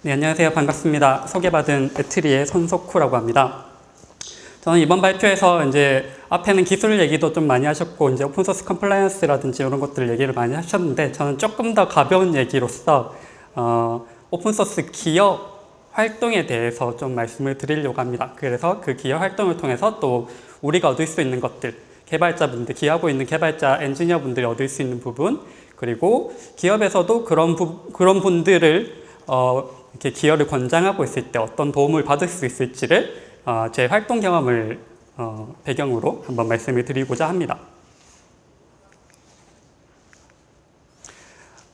네, 안녕하세요. 반갑습니다. 소개받은 에트리의 손석후라고 합니다. 저는 이번 발표에서 이제 앞에는 기술 얘기도 좀 많이 하셨고, 이제 오픈소스 컴플라이언스라든지 이런 것들 얘기를 많이 하셨는데, 저는 조금 더 가벼운 얘기로서, 오픈소스 기업 활동에 대해서 좀 말씀을 드리려고 합니다. 그래서 그 기업 활동을 통해서 또 우리가 얻을 수 있는 것들, 개발자분들, 기여하고 있는 개발자, 엔지니어분들이 얻을 수 있는 부분, 그리고 기업에서도 그런 분들을 이렇게 기여를 권장하고 있을 때 어떤 도움을 받을 수 있을지를 제 활동 경험을 배경으로 한번 말씀을 드리고자 합니다.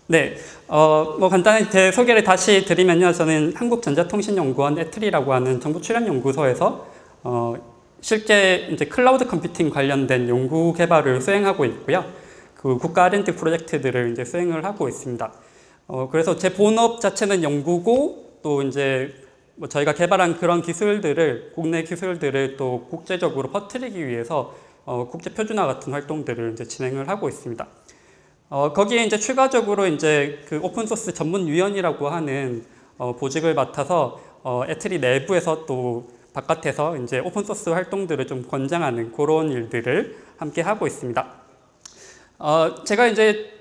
네, 뭐 간단히 제 소개를 다시 드리면요. 저는 한국전자통신연구원 에트리라고 하는 정부 출연 연구소에서 실제 이제 클라우드 컴퓨팅 관련된 연구 개발을 수행하고 있고요. 그 국가 R&D 프로젝트들을 이제 수행을 하고 있습니다. 그래서 제 본업 자체는 연구고, 또 이제 뭐 저희가 개발한 그런 기술들을, 국내 기술들을 또 국제적으로 퍼뜨리기 위해서 국제 표준화 같은 활동들을 이제 진행을 하고 있습니다. 거기에 이제 추가적으로 이제 그 오픈소스 전문위원이라고 하는 보직을 맡아서 에트리 내부에서 또 바깥에서 이제 오픈소스 활동들을 좀 권장하는 그런 일들을 함께 하고 있습니다. 제가 이제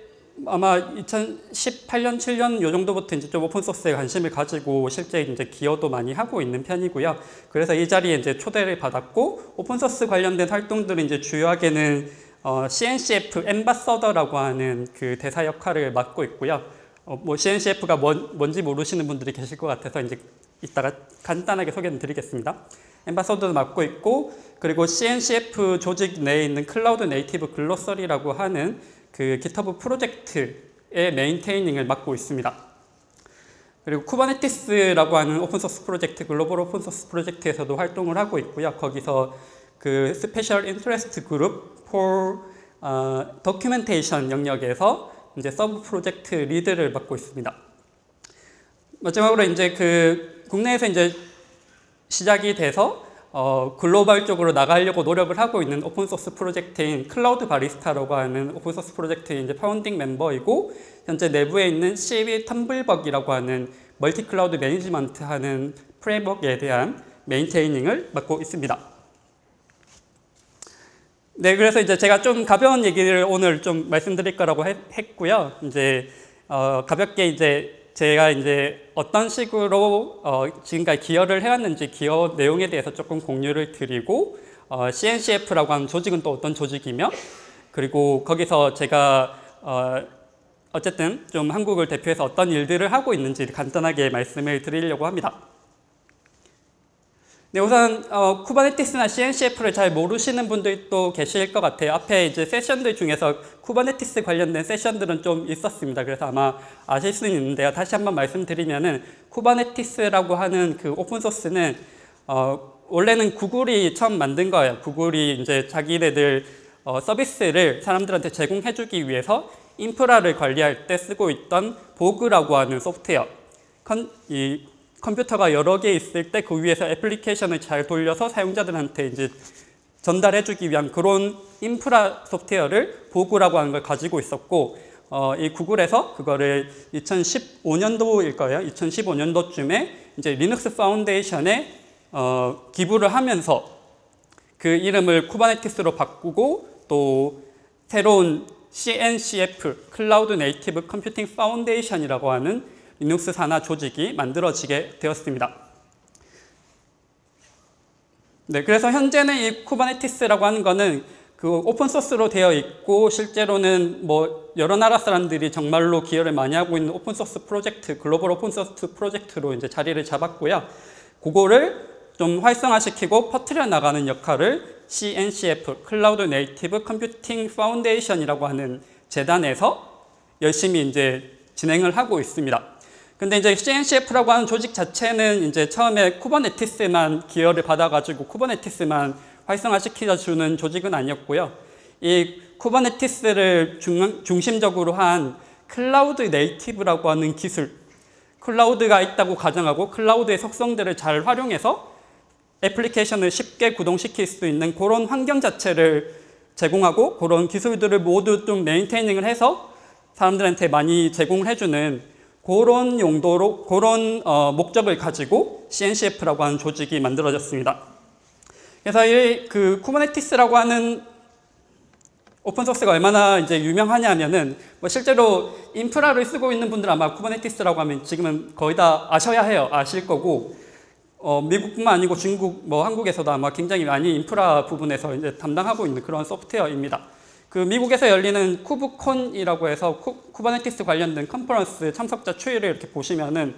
아마 2018년, 7년 요 정도부터 이제 좀 오픈소스에 관심을 가지고 실제 이제 기여도 많이 하고 있는 편이고요. 그래서 이 자리에 이제 초대를 받았고, 오픈소스 관련된 활동들은 이제 주요하게는 CNCF 앰바서더라고 하는 그 대사 역할을 맡고 있고요. 뭐 CNCF가 뭔지 모르시는 분들이 계실 것 같아서 이제 이따가 간단하게 소개를 드리겠습니다. 앰바서더도 맡고 있고, 그리고 CNCF 조직 내에 있는 클라우드 네이티브 글로서리라고 하는 그 GitHub 프로젝트의 메인테이닝을 맡고 있습니다. 그리고 쿠버네티스라고 하는 오픈소스 프로젝트, 글로벌 오픈소스 프로젝트에서도 활동을 하고 있고요. 거기서 그 스페셜 인터레스트 그룹 for 도큐멘테이션 영역에서 이제 서브 프로젝트 리드를 맡고 있습니다. 마지막으로 이제 그 국내에서 이제 시작이 돼서 글로벌적으로 나가려고 노력을 하고 있는 오픈소스 프로젝트인 클라우드 바리스타라고 하는 오픈소스 프로젝트의 이제 파운딩 멤버이고, 현재 내부에 있는 CB 텀블벅이라고 하는 멀티 클라우드 매니지먼트 하는 프레임워크에 대한 메인테이닝을 맡고 있습니다. 네, 그래서 이제 제가 좀 가벼운 얘기를 오늘 좀 말씀드릴 거라고 했고요. 이제 가볍게 이제 제가 이제 어떤 식으로 지금까지 기여를 해왔는지 기여 내용에 대해서 조금 공유를 드리고, CNCF라고 하는 조직은 또 어떤 조직이며, 그리고 거기서 제가 어쨌든 좀 한국을 대표해서 어떤 일들을 하고 있는지 간단하게 말씀을 드리려고 합니다. 네, 우선 쿠버네티스나 CNCF를 잘 모르시는 분들도 계실 것 같아요. 앞에 이제 세션들 중에서 쿠버네티스 관련된 세션들은 좀 있었습니다. 그래서 아마 아실 수는 있는데요. 다시 한번 말씀드리면은 쿠버네티스라고 하는 그 오픈소스는 원래는 구글이 처음 만든 거예요. 구글이 이제 자기네들 서비스를 사람들한테 제공해주기 위해서 인프라를 관리할 때 쓰고 있던 보그라고 하는 소프트웨어. 컴퓨터가 여러 개 있을 때 그 위에서 애플리케이션을 잘 돌려서 사용자들한테 이제 전달해주기 위한 그런 인프라 소프트웨어를 보그라고 하는 걸 가지고 있었고, 이 구글에서 그거를 2015년도일 거예요. 2015년도쯤에 이제 리눅스 파운데이션에 기부를 하면서 그 이름을 쿠버네티스로 바꾸고, 또 새로운 CNCF 클라우드 네이티브 컴퓨팅 파운데이션이라고 하는 리눅스 산하 조직이 만들어지게 되었습니다. 네, 그래서 현재는 이 쿠버네티스라고 하는 거는 그 오픈소스로 되어 있고, 실제로는 뭐 여러 나라 사람들이 정말로 기여를 많이 하고 있는 오픈소스 프로젝트, 글로벌 오픈소스 프로젝트로 이제 자리를 잡았고요. 그거를 좀 활성화시키고 퍼뜨려 나가는 역할을 CNCF, 클라우드 네이티브 컴퓨팅 파운데이션이라고 하는 재단에서 열심히 이제 진행을 하고 있습니다. 근데 이제 CNCF라고 하는 조직 자체는 이제 처음에 쿠버네티스만 기여를 받아가지고 쿠버네티스만 활성화시켜주는 조직은 아니었고요. 이 쿠버네티스를 중심적으로 한 클라우드 네이티브라고 하는 기술, 클라우드가 있다고 가정하고 클라우드의 속성들을 잘 활용해서 애플리케이션을 쉽게 구동시킬 수 있는 그런 환경 자체를 제공하고, 그런 기술들을 모두 좀 메인테이닝을 해서 사람들한테 많이 제공을 해주는 그런 용도로, 그런 목적을 가지고 CNCF라고 하는 조직이 만들어졌습니다. 그래서 이 쿠버네티스라고 하는 오픈소스가 얼마나 이제 유명하냐 하면은 뭐 실제로 인프라를 쓰고 있는 분들 아마 쿠버네티스라고 하면 지금은 거의 다 아셔야 해요. 아실 거고, 미국뿐만 아니고 중국, 뭐 한국에서도 아마 굉장히 많이 인프라 부분에서 이제 담당하고 있는 그런 소프트웨어입니다. 그 미국에서 열리는 쿠브콘이라고 해서 쿠버네티스 관련된 컨퍼런스 참석자 추이를 이렇게 보시면은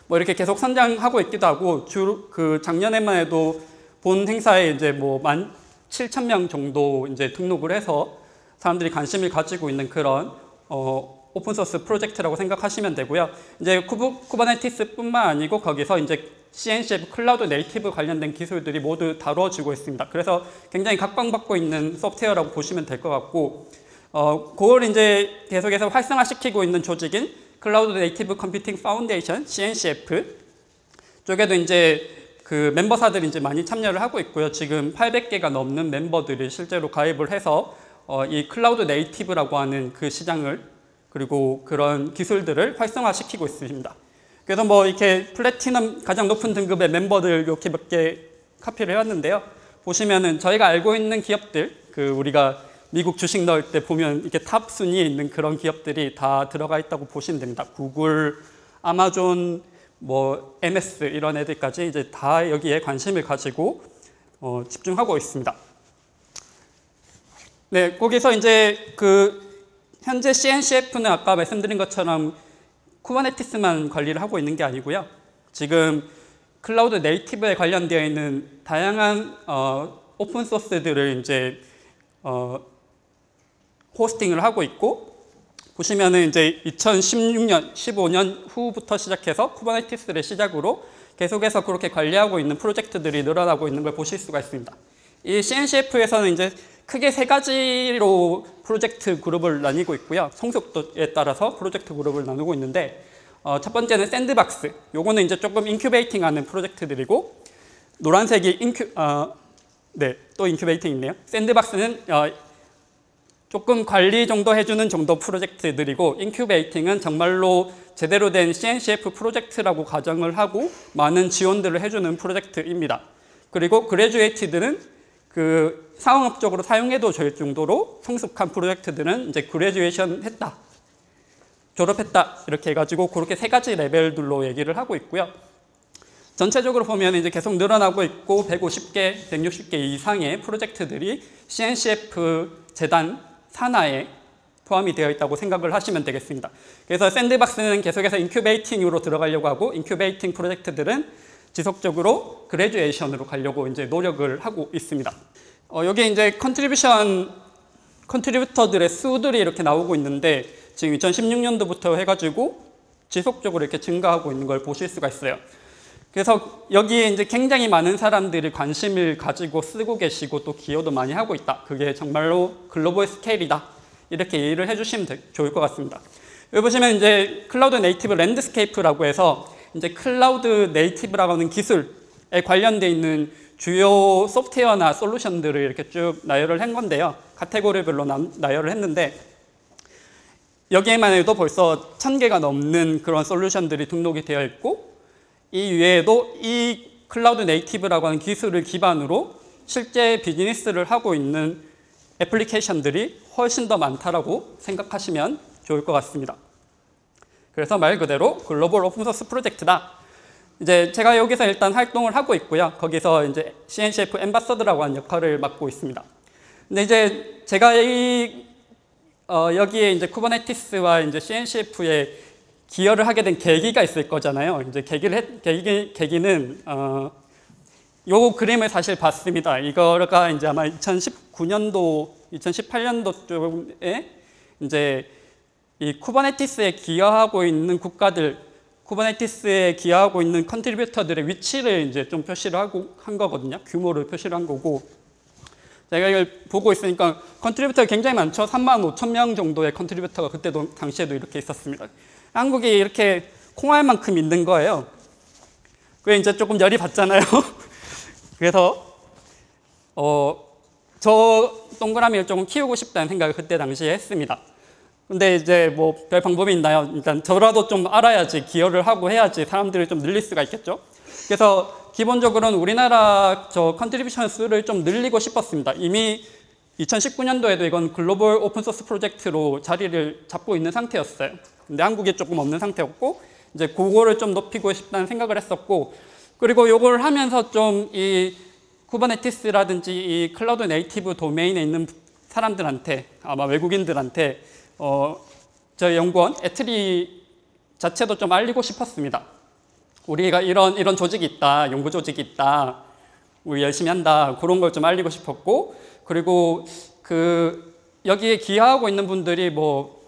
뭐 이렇게 계속 성장하고 있기도 하고, 그 작년에만 해도 본 행사에 이제 뭐 17,000명 정도 이제 등록을 해서 사람들이 관심을 가지고 있는 그런 오픈소스 프로젝트라고 생각하시면 되고요. 이제 쿠버네티스뿐만 아니고 거기서 이제 CNCF 클라우드 네이티브 관련된 기술들이 모두 다루어지고 있습니다. 그래서 굉장히 각광받고 있는 소프트웨어라고 보시면 될 것 같고, 그걸 이제 계속해서 활성화시키고 있는 조직인 클라우드 네이티브 컴퓨팅 파운데이션 (CNCF) 쪽에도 이제 그 멤버사들이 이제 많이 참여를 하고 있고요. 지금 800개가 넘는 멤버들이 실제로 가입을 해서 이 클라우드 네이티브라고 하는 그 시장을, 그리고 그런 기술들을 활성화시키고 있습니다. 그래서 뭐 이렇게 플래티넘 가장 높은 등급의 멤버들 이렇게 몇 개 카피를 해왔는데요. 보시면은 저희가 알고 있는 기업들, 그 우리가 미국 주식 넣을 때 보면 이렇게 탑 순위에 있는 그런 기업들이 다 들어가 있다고 보시면 됩니다. 구글, 아마존, 뭐 MS 이런 애들까지 이제 다 여기에 관심을 가지고 집중하고 있습니다. 네, 거기서 이제 그 현재 CNCF는 아까 말씀드린 것처럼 쿠버네티스만 관리를 하고 있는 게 아니고요. 지금 클라우드 네이티브에 관련되어 있는 다양한 오픈 소스들을 이제 호스팅을 하고 있고, 보시면은 이제 2016년, 15년 후부터 시작해서 쿠버네티스를 시작으로 계속해서 그렇게 관리하고 있는 프로젝트들이 늘어나고 있는 걸 보실 수가 있습니다. 이 CNCF에서는 이제 크게 세 가지로 프로젝트 그룹을 나뉘고 있고요. 성숙도에 따라서 프로젝트 그룹을 나누고 있는데, 첫 번째는 샌드박스. 요거는 이제 조금 인큐베이팅 하는 프로젝트들이고, 노란색이 또 인큐베이팅 있네요. 샌드박스는 조금 관리 정도 해주는 정도 프로젝트들이고, 인큐베이팅은 정말로 제대로 된 CNCF 프로젝트라고 가정을 하고 많은 지원들을 해주는 프로젝트입니다. 그리고 그레듀에이티드는 그 상업적으로 사용해도 될 정도로 성숙한 프로젝트들은 이제 그레듀에이션 했다, 졸업했다 이렇게 해가지고 그렇게 세 가지 레벨들로 얘기를 하고 있고요. 전체적으로 보면 이제 계속 늘어나고 있고 150개, 160개 이상의 프로젝트들이 CNCF 재단 산하에 포함이 되어 있다고 생각을 하시면 되겠습니다. 그래서 샌드박스는 계속해서 인큐베이팅으로 들어가려고 하고, 인큐베이팅 프로젝트들은 지속적으로 그레듀에이션으로 가려고 이제 노력을 하고 있습니다. 여기 이제 컨트리뷰터들의 수들이 이렇게 나오고 있는데, 지금 2016년도부터 해가지고 지속적으로 이렇게 증가하고 있는 걸 보실 수가 있어요. 그래서 여기에 이제 굉장히 많은 사람들이 관심을 가지고 쓰고 계시고 또 기여도 많이 하고 있다. 그게 정말로 글로벌 스케일이다. 이렇게 이해를 해주시면 좋을 것 같습니다. 여기 보시면 이제 클라우드 네이티브 랜드스케이프라고 해서 이제 클라우드 네이티브라고 하는 기술에 관련되어 있는 주요 소프트웨어나 솔루션들을 이렇게 쭉 나열을 한 건데요. 카테고리별로 나열을 했는데, 여기에만 해도 벌써 1000개가 넘는 그런 솔루션들이 등록이 되어 있고, 이 외에도 이 클라우드 네이티브라고 하는 기술을 기반으로 실제 비즈니스를 하고 있는 애플리케이션들이 훨씬 더 많다라고 생각하시면 좋을 것 같습니다. 그래서 말 그대로 글로벌 오픈소스 프로젝트다. 이제 제가 여기서 일단 활동을 하고 있고요. 거기서 이제 CNCF 앰바서더라고 하는 역할을 맡고 있습니다. 근데 이제 제가 여기에 이제 쿠버네티스와 이제 CNCF에 기여를 하게 된 계기가 있을 거잖아요. 이제 계기는 요 그림을 사실 봤습니다. 이거가 이제 아마 2019년도, 2018년도 쪽에 이제 이 쿠버네티스에 기여하고 있는 국가들, 쿠버네티스에 기여하고 있는 컨트리뷰터들의 위치를 이제 좀 표시를 한 거거든요. 규모를 표시를 한 거고, 제가 이걸 보고 있으니까 컨트리뷰터가 굉장히 많죠. 35,000명 정도의 컨트리뷰터가 그때도 당시에도 이렇게 있었습니다. 한국이 이렇게 콩알만큼 있는 거예요. 그게 이제 조금 열이 받잖아요. 그래서 저 동그라미를 조금 키우고 싶다는 생각을 그때 당시에 했습니다. 근데 이제 뭐 별 방법이 있나요? 일단 저라도 좀 알아야지, 기여를 하고 해야지 사람들을 좀 늘릴 수가 있겠죠. 그래서 기본적으로는 우리나라 저 컨트리뷰션 수를 좀 늘리고 싶었습니다. 이미 2019년도에도 이건 글로벌 오픈소스 프로젝트로 자리를 잡고 있는 상태였어요. 근데 한국에 조금 없는 상태였고, 이제 그거를 좀 높이고 싶다는 생각을 했었고, 그리고 요걸 하면서 좀 이 쿠버네티스라든지 이 클라우드 네이티브 도메인에 있는 사람들한테, 아마 외국인들한테 저희 연구원 에트리 자체도 좀 알리고 싶었습니다. 우리가 이런 조직이 있다, 연구 조직이 있다, 우리 열심히 한다, 그런 걸 좀 알리고 싶었고, 그리고 여기에 기여하고 있는 분들이 뭐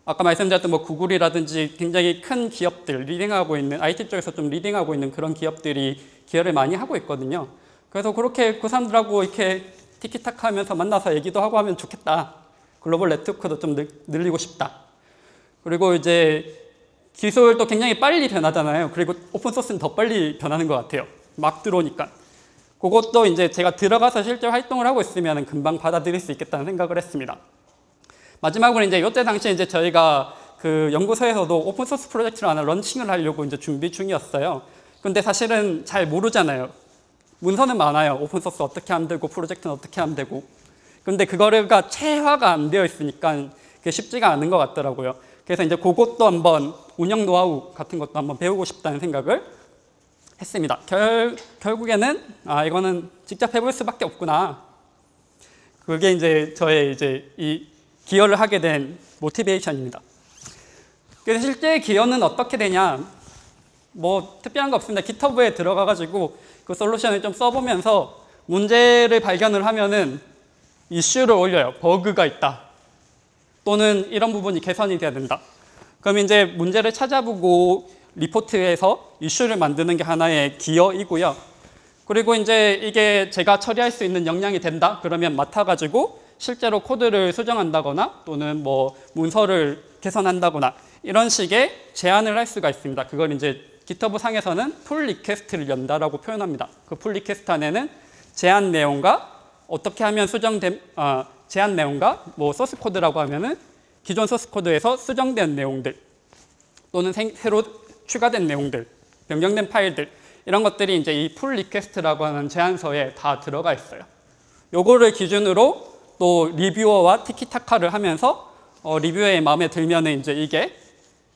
아까 말씀드렸던 뭐 구글이라든지 굉장히 큰 기업들, 리딩하고 있는 IT 쪽에서 좀 리딩하고 있는 그런 기업들이 기여를 많이 하고 있거든요. 그래서 그렇게 그 사람들하고 이렇게 티키타카 하면서 만나서 얘기도 하고 하면 좋겠다. 글로벌 네트워크도 좀 늘리고 싶다. 그리고 이제 기술도 굉장히 빨리 변하잖아요. 그리고 오픈소스는 더 빨리 변하는 것 같아요. 막 들어오니까. 그것도 이제 제가 들어가서 실제 활동을 하고 있으면 금방 받아들일 수 있겠다는 생각을 했습니다. 마지막으로 이제 이때 당시에 이제 저희가 그 연구소에서도 오픈소스 프로젝트를 하나 런칭을 하려고 이제 준비 중이었어요. 근데 사실은 잘 모르잖아요. 문서는 많아요. 오픈소스 어떻게 하면 되고, 프로젝트는 어떻게 하면 되고. 근데 그거가 체화가 안 되어 있으니까 그게 쉽지가 않은 것 같더라고요. 그래서 이제 그것도 한번 운영 노하우 같은 것도 한번 배우고 싶다는 생각을 했습니다. 결국에는 이거는 직접 해볼 수밖에 없구나. 그게 이제 저의 이제 이 기여를 하게 된 모티베이션입니다. 그래서 실제 기여는 어떻게 되냐? 뭐 특별한 거 없습니다. 깃허브에 들어가가지고 그 솔루션을 좀 써보면서 문제를 발견을 하면은 이슈를 올려요. 버그가 있다. 또는 이런 부분이 개선이 돼야 된다. 그럼 이제 문제를 찾아보고 리포트에서 이슈를 만드는 게 하나의 기여이고요. 그리고 이제 이게 제가 처리할 수 있는 역량이 된다. 그러면 맡아가지고 실제로 코드를 수정한다거나 또는 뭐 문서를 개선한다거나 이런 식의 제안을 할 수가 있습니다. 그걸 이제 깃허브 상에서는 풀 리퀘스트를 연다라고 표현합니다. 그 풀 리퀘스트 안에는 제안 내용과 어떻게 하면 제안 내용과 뭐 소스 코드라고 하면은 기존 소스 코드에서 수정된 내용들 또는 새로 추가된 내용들, 변경된 파일들 이런 것들이 이제 이 풀 리퀘스트라고 하는 제안서에 다 들어가 있어요. 요거를 기준으로 또 리뷰어와 티키타카를 하면서 리뷰어의 마음에 들면은 이제 이게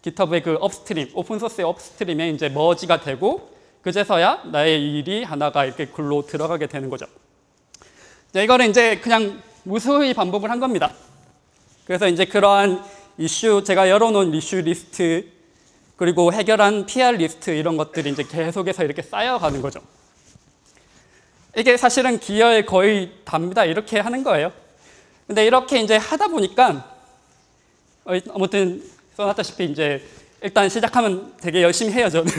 깃허브의 그 업스트림, 오픈소스의 업스트림에 이제 머지가 되고 그제서야 나의 일이 하나가 이렇게 글로 들어가게 되는 거죠. 이거는 이제 그냥 무수히 반복을 한 겁니다. 그래서 이제 그러한 이슈, 제가 열어놓은 이슈 리스트 그리고 해결한 PR 리스트 이런 것들이 이제 계속해서 이렇게 쌓여가는 거죠. 이게 사실은 기여의 거의 답니다. 이렇게 하는 거예요. 근데 이렇게 이제 하다 보니까 아무튼 써놨다시피 이제 일단 시작하면 되게 열심히 해요, 저는.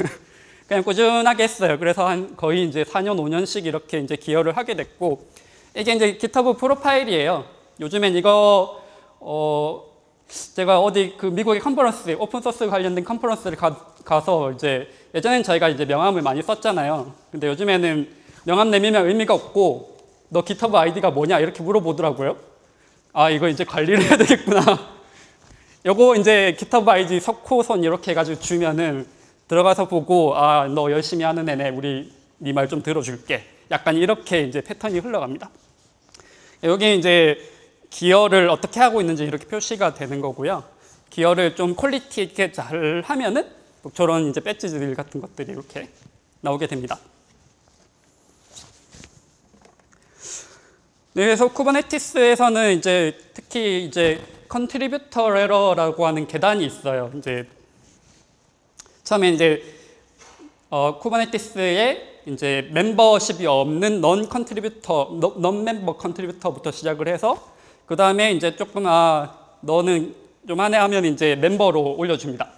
그냥 꾸준하게 했어요. 그래서 한 거의 이제 4년, 5년씩 이렇게 이제 기여를 하게 됐고, 이게 이제 깃허브 프로파일이에요. 요즘엔 이거, 제가 어디 그 미국의 컨퍼런스, 오픈소스 관련된 컨퍼런스를 가서 이제 예전엔 저희가 이제 명함을 많이 썼잖아요. 근데 요즘에는 명함 내밀면 의미가 없고, 너 깃허브 아이디가 뭐냐? 이렇게 물어보더라고요. 이거 이제 관리를 해야 되겠구나. 요거 이제 깃허브 아이디 석호선 이렇게 해가지고 주면은 들어가서 보고 너 열심히 하는 애네, 우리 네 말 좀 들어줄게. 약간 이렇게 이제 패턴이 흘러갑니다. 여기 이제 기여를 어떻게 하고 있는지 이렇게 표시가 되는 거고요. 기여를 좀 퀄리티 있게 잘 하면은 저런 이제 배지들 같은 것들이 이렇게 나오게 됩니다. 네, 그래서 쿠버네티스에서는 이제 특히 이제 컨트리뷰터 에러라고 하는 계단이 있어요. 이제 처음에 이제 쿠버네티스에 이제 멤버십이 없는 non 멤버 컨트리뷰터부터 시작을 해서 그 다음에 이제 조금 너는 좀 하네 하면 이제 멤버로 올려줍니다.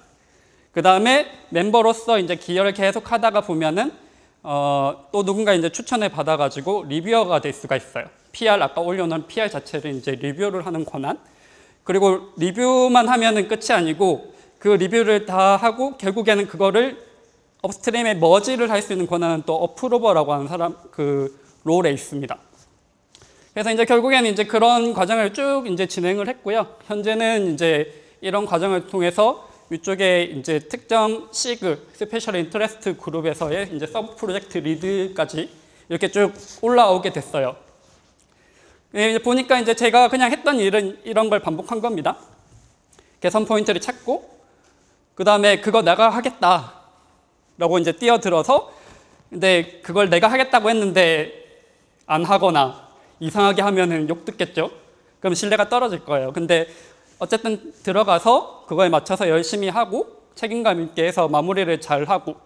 그 다음에 멤버로서 이제 기여를 계속 하다가 보면은 또 누군가 이제 추천을 받아가지고 리뷰어가 될 수가 있어요. PR 아까 올려놓은 PR 자체를 이제 리뷰를 하는 권한. 그리고 리뷰만 하면은 끝이 아니고 그 리뷰를 다 하고 결국에는 그거를 업스트림에 머지를 할 수 있는 권한은 또 어프로버라고 하는 사람 그 롤에 있습니다. 그래서 이제 결국에는 이제 그런 과정을 쭉 이제 진행을 했고요. 현재는 이제 이런 과정을 통해서 위쪽에 이제 특정 시그, 스페셜 인터레스트 그룹에서의 이제 서브 프로젝트 리드까지 이렇게 쭉 올라오게 됐어요. 이제 보니까 이제 제가 그냥 했던 일은 이런 걸 반복한 겁니다. 개선 포인트를 찾고, 그 다음에 그거 내가 하겠다라고 이제 뛰어들어서, 근데 그걸 내가 하겠다고 했는데 안 하거나 이상하게 하면은 욕 듣겠죠? 그럼 신뢰가 떨어질 거예요. 근데 어쨌든 들어가서 그거에 맞춰서 열심히 하고 책임감 있게 해서 마무리를 잘 하고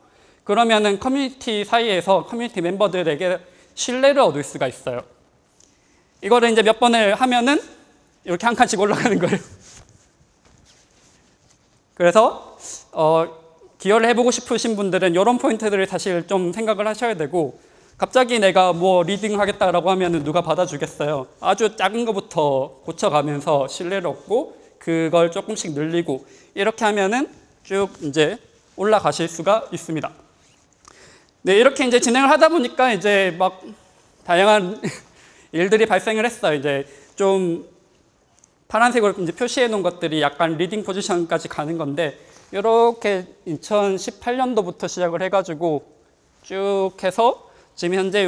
그러면은 커뮤니티 사이에서 커뮤니티 멤버들에게 신뢰를 얻을 수가 있어요. 이거를 이제 몇 번을 하면은 이렇게 한 칸씩 올라가는 거예요. 그래서 기여를 해보고 싶으신 분들은 이런 포인트들을 사실 좀 생각을 하셔야 되고, 갑자기 내가 뭐 리딩 하겠다라고 하면은 누가 받아주겠어요. 아주 작은 것부터 고쳐가면서 신뢰를 얻고 그걸 조금씩 늘리고 이렇게 하면은 쭉 이제 올라가실 수가 있습니다. 네, 이렇게 이제 진행을 하다 보니까 이제 막 다양한 일들이 발생을 했어요. 이제 좀 파란색으로 이제 표시해 놓은 것들이 약간 리딩 포지션까지 가는 건데, 이렇게 2018년도부터 시작을 해가지고 쭉 해서 지금 현재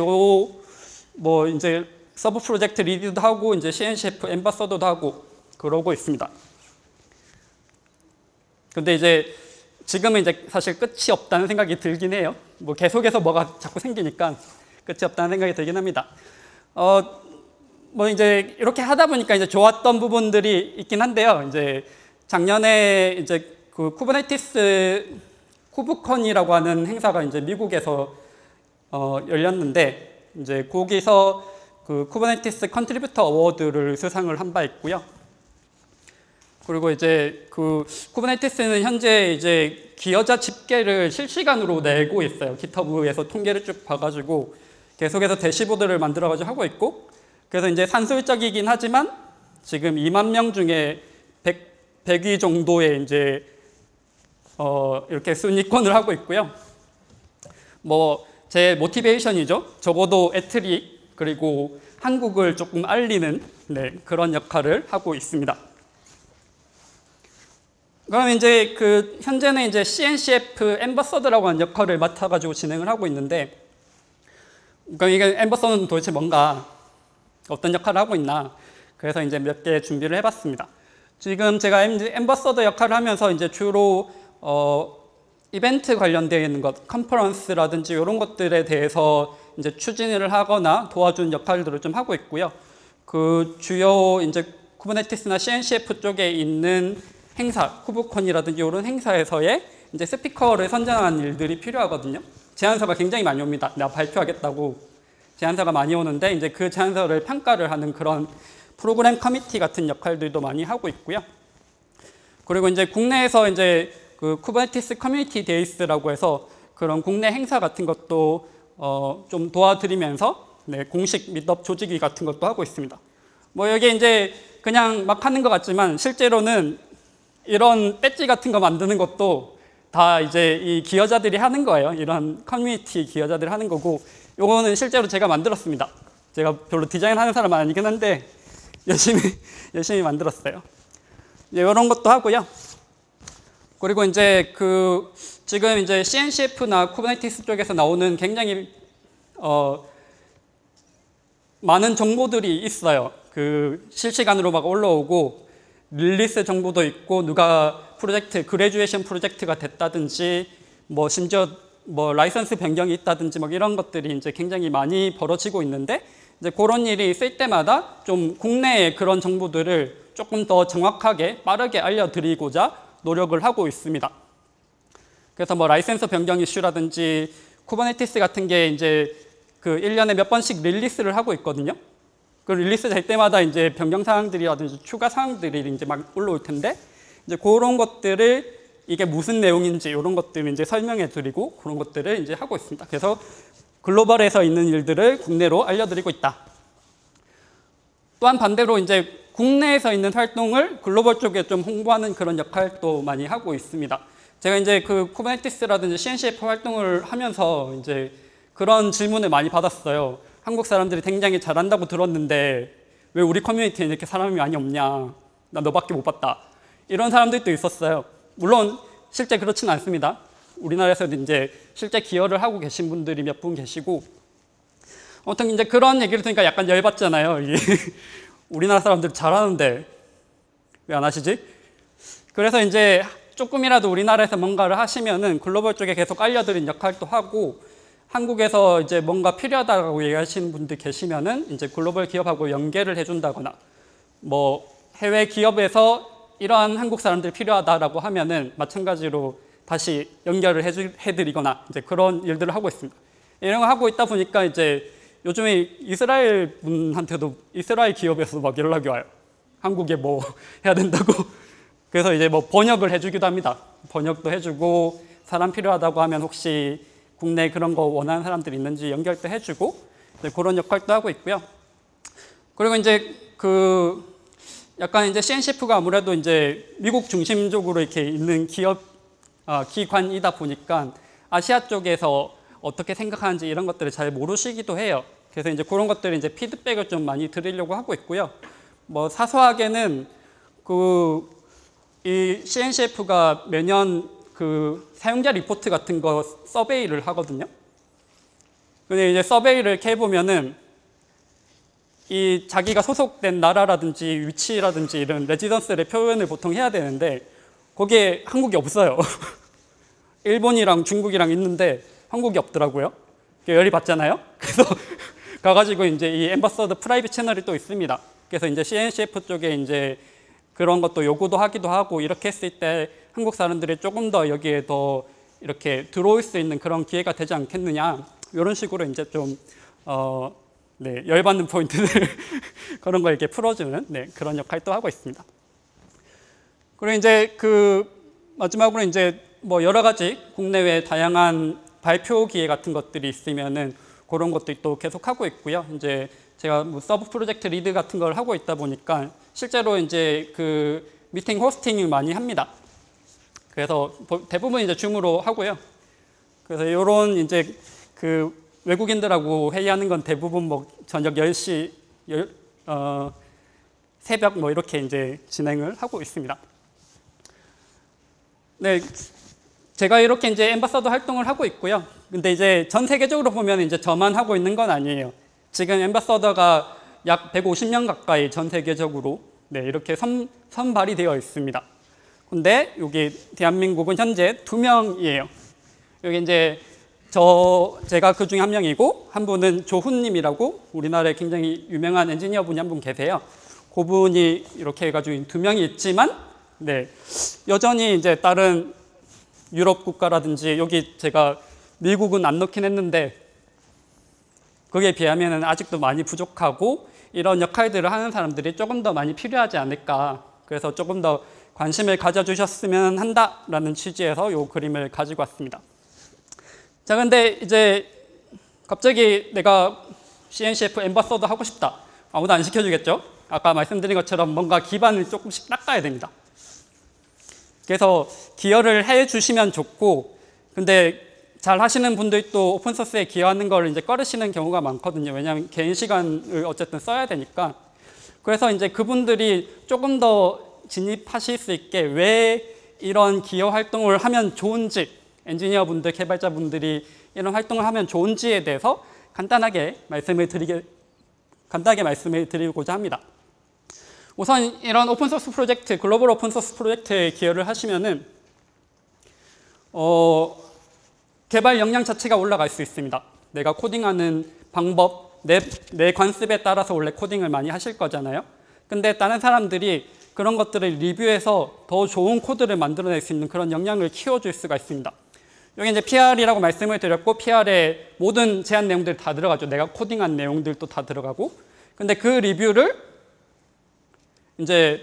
뭐 이제 서브 프로젝트 리드도 하고 이제 CNCF 엠바서더도 하고 그러고 있습니다. 근데 이제 지금은 이제 사실 끝이 없다는 생각이 들긴 해요. 뭐 계속해서 뭐가 자꾸 생기니까 끝이 없다는 생각이 들긴 합니다. 뭐 이제 이렇게 하다 보니까 이제 좋았던 부분들이 있긴 한데요. 이제 작년에 이제 그 쿠버네티스 쿠브컨이라고 하는 행사가 이제 미국에서 열렸는데, 이제 거기서 그 쿠버네티스 컨트리뷰터 어워드를 수상을 한 바 있고요. 그리고 이제 그 쿠버네티스는 현재 이제 기여자 집계를 실시간으로 내고 있어요. GitHub에서 통계를 쭉 봐가지고 계속해서 대시보드를 만들어가지고 하고 있고, 그래서 이제 산술적이긴 하지만 지금 2만 명 중에 100위 정도의 이제 이렇게 순위권을 하고 있고요. 뭐 제 모티베이션이죠. 적어도 애트리 그리고 한국을 조금 알리는 그런 역할을 하고 있습니다. 그럼 이제 그 현재는 이제 CNCF 엠버서더라고 하는 역할을 맡아가지고 진행을 하고 있는데, 그럼 이게 엠버서더는 도대체 뭔가, 어떤 역할을 하고 있나? 그래서 이제 몇 개 준비를 해봤습니다. 지금 제가 엠버서더 역할을 하면서 이제 주로 이벤트 관련되어 있는 것, 컨퍼런스라든지 이런 것들에 대해서 이제 추진을 하거나 도와준 역할들을 좀 하고 있고요. 그 주요 이제 쿠버네티스나 CNCF 쪽에 있는 행사, 쿠브콘이라든지 이런 행사에서의 이제 스피커를 선정하는 일들이 필요하거든요. 제안서가 굉장히 많이 옵니다. 내가 발표하겠다고 제안서가 많이 오는데, 이제 그 제안서를 평가를 하는 그런 프로그램 커미티 같은 역할들도 많이 하고 있고요. 그리고 이제 국내에서 이제 그 쿠버네티스 커뮤니티 데이스라고 해서 그런 국내 행사 같은 것도 좀 도와드리면서 공식 미트업 조직위 같은 것도 하고 있습니다. 뭐 여기 이제 그냥 막 하는 것 같지만 실제로는 이런 배지 같은 거 만드는 것도 다 이제 이 기여자들이 하는 거예요. 이런 커뮤니티 기여자들이 하는 거고, 요거는 실제로 제가 만들었습니다. 제가 별로 디자인하는 사람은 아니긴 한데 열심히 만들었어요. 이런 것도 하고요. 그리고 이제 그 지금 이제 CNCF나 쿠버네티스 쪽에서 나오는 굉장히 많은 정보들이 있어요. 그 실시간으로 막 올라오고 릴리스 정보도 있고, 누가 프로젝트 그래주에이션 프로젝트가 됐다든지 뭐 심지어 뭐 라이선스 변경이 있다든지 막 이런 것들이 이제 굉장히 많이 벌어지고 있는데, 이제 그런 일이 있을 때마다 좀 국내의 그런 정보들을 조금 더 정확하게 빠르게 알려드리고자 노력을 하고 있습니다. 그래서 뭐 라이센서 변경 이슈라든지 쿠버네티스 같은 게 이제 그 1년에 몇 번씩 릴리스를 하고 있거든요. 그 릴리스 될 때마다 이제 변경 사항들이라든지 추가 사항들이 이제 막 올라올 텐데, 이제 그런 것들을 이게 무슨 내용인지 이런 것들을 이제 설명해 드리고 그런 것들을 이제 하고 있습니다. 그래서 글로벌에서 있는 일들을 국내로 알려드리고 있다. 또한 반대로 이제 국내에서 있는 활동을 글로벌 쪽에 좀 홍보하는 그런 역할도 많이 하고 있습니다. 제가 이제 그 쿠버네티스라든지 CNCF 활동을 하면서 이제 그런 질문을 많이 받았어요. 한국 사람들이 굉장히 잘한다고 들었는데 왜 우리 커뮤니티에 이렇게 사람이 많이 없냐, 나 너밖에 못 봤다, 이런 사람들도 있었어요. 물론 실제 그렇지는 않습니다. 우리나라에서도 이제 실제 기여를 하고 계신 분들이 몇 분 계시고, 아무튼 이제 그런 얘기를 들으니까 약간 열받잖아요. 우리나라 사람들 잘하는데 왜 안 하시지? 그래서 이제 조금이라도 우리나라에서 뭔가를 하시면은 글로벌 쪽에 계속 알려드린 역할도 하고, 한국에서 이제 뭔가 필요하다고 얘기하시는 분들 계시면은 이제 글로벌 기업하고 연계를 해준다거나, 뭐 해외 기업에서 이러한 한국 사람들이 필요하다라고 하면은 마찬가지로 다시 연결을 해드리거나 이제 그런 일들을 하고 있습니다. 이런 거 하고 있다 보니까 이제 요즘에 이스라엘 분한테도 이스라엘 기업에서 막 연락이 와요. 한국에 뭐 해야 된다고. 그래서 이제 뭐 번역을 해주기도 합니다. 번역도 해주고, 사람 필요하다고 하면 혹시 국내에 그런 거 원하는 사람들이 있는지 연결도 해주고, 이제 그런 역할도 하고 있고요. 그리고 이제 약간 이제 CNCF가 아무래도 이제 미국 중심적으로 이렇게 있는 기관이다 보니까 아시아 쪽에서 어떻게 생각하는지 이런 것들을 잘 모르시기도 해요. 그래서 이제 그런 것들을 이제 피드백을 좀 많이 드리려고 하고 있고요. 뭐 사소하게는 이 CNCF가 매년 사용자 리포트 같은 거 서베이를 하거든요. 근데 이제 서베이를 이렇게 해보면은 이 자기가 소속된 나라라든지 위치라든지 이런 레지던스의 표현을 보통 해야 되는데 거기에 한국이 없어요. 일본이랑 중국이랑 있는데 한국이 없더라고요. 열이 받잖아요. 그래서 가가지고 이제 이 엠버서더 프라이빗 채널이 또 있습니다. 그래서 이제 CNCF 쪽에 이제 그런 것도 요구도 하기도 하고, 이렇게 했을 때 한국 사람들이 조금 더 여기에 더 이렇게 들어올 수 있는 그런 기회가 되지 않겠느냐, 이런 식으로 이제 좀 열받는 포인트들 그런 걸 이렇게 풀어주는 그런 역할도 하고 있습니다. 그리고 이제 마지막으로 이제 뭐 여러 가지 국내외 다양한 발표 기회 같은 것들이 있으면은 그런 것도 또 계속 하고 있고요. 이제 제가 뭐 서브 프로젝트 리드 같은 걸 하고 있다 보니까 실제로 이제 미팅 호스팅을 많이 합니다. 그래서 대부분 이제 줌으로 하고요. 그래서 이런 이제 외국인들하고 회의하는 건 대부분 뭐 저녁 10시, 새벽 뭐 이렇게 이제 진행을 하고 있습니다. 네, 제가 이렇게 이제 엠바서더 활동을 하고 있고요. 근데 이제 전 세계적으로 보면 이제 저만 하고 있는 건 아니에요. 지금 엠바서더가 약 150명 가까이 전 세계적으로 이렇게 선발이 되어 있습니다. 근데 여기 대한민국은 현재 2명이에요. 여기 이제 제가 그 중에 한 명이고, 한 분은 조훈님이라고 우리나라에 굉장히 유명한 엔지니어 분이 한 분 계세요. 그분이 이렇게 해가지고 2명이 있지만, 여전히 이제 다른 유럽 국가라든지, 여기 제가 미국은 안 넣긴 했는데 거기에 비하면 아직도 많이 부족하고, 이런 역할들을 하는 사람들이 조금 더 많이 필요하지 않을까, 그래서 조금 더 관심을 가져주셨으면 한다라는 취지에서 이 그림을 가지고 왔습니다. 자, 근데 이제 갑자기 내가 CNCF 엠바서더 하고 싶다. 아무도 안 시켜주겠죠? 아까 말씀드린 것처럼 뭔가 기반을 조금씩 닦아야 됩니다. 그래서 기여를 해주시면 좋고, 근데 잘 하시는 분들도 오픈소스에 기여하는 걸 이제 꺼리시는 경우가 많거든요. 왜냐하면 개인 시간을 어쨌든 써야 되니까. 그래서 이제 그분들이 조금 더 진입하실 수 있게 왜 이런 기여 활동을 하면 좋은지, 엔지니어 분들, 개발자 분들이 이런 활동을 하면 좋은지에 대해서 간단하게 말씀을 드리고자 합니다. 우선 이런 오픈소스 프로젝트, 글로벌 오픈소스 프로젝트에 기여를 하시면은 개발 역량 자체가 올라갈 수 있습니다. 내가 코딩하는 방법, 내 관습에 따라서 원래 코딩을 많이 하실 거잖아요. 근데 다른 사람들이 그런 것들을 리뷰해서 더 좋은 코드를 만들어낼 수 있는 그런 역량을 키워줄 수가 있습니다. 여기 이제 PR이라고 말씀을 드렸고, PR에 모든 제한 내용들이 다 들어가죠. 내가 코딩한 내용들도 다 들어가고. 근데 그 리뷰를 이제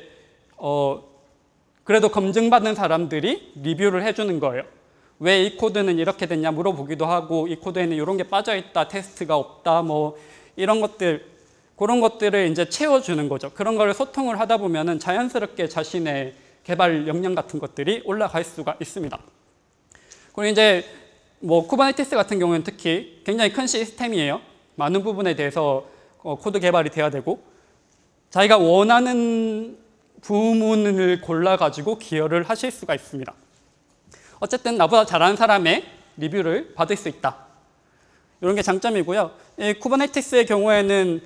그래도 검증받는 사람들이 리뷰를 해주는 거예요. 왜 이 코드는 이렇게 됐냐 물어보기도 하고, 이 코드에는 이런 게 빠져있다, 테스트가 없다, 뭐 이런 것들, 그런 것들을 이제 채워주는 거죠. 그런 거를 소통을 하다 보면은 자연스럽게 자신의 개발 역량 같은 것들이 올라갈 수가 있습니다. 그리고 이제 뭐 쿠버네티스 같은 경우는 특히 굉장히 큰 시스템이에요. 많은 부분에 대해서 코드 개발이 돼야 되고 자기가 원하는 부문을 골라가지고 기여를 하실 수가 있습니다. 어쨌든 나보다 잘하는 사람의 리뷰를 받을 수 있다. 이런 게 장점이고요. 이 쿠버네티스의 경우에는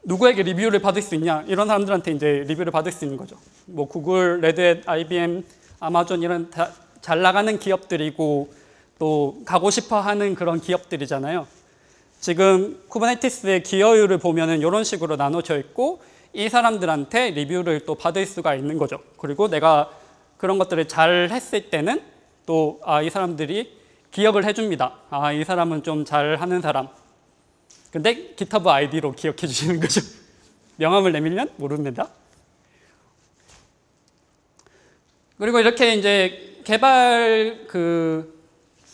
누구에게 리뷰를 받을 수 있냐? 이런 사람들한테 이제 리뷰를 받을 수 있는 거죠. 뭐 구글, 레드햇, IBM, 아마존 이런 다 잘 나가는 기업들이고 또 가고 싶어 하는 그런 기업들이잖아요. 지금 쿠버네티스의 기여율을 보면은 이런 식으로 나눠져 있고 이 사람들한테 리뷰를 또 받을 수가 있는 거죠. 그리고 내가 그런 것들을 잘 했을 때는 또 이 사람들이 기억을 해줍니다. 이 사람은 좀 잘하는 사람. 근데 GitHub 아이디로 기억해 주시는 거죠. 명함을 내밀면 모릅니다. 그리고 이렇게 이제 개발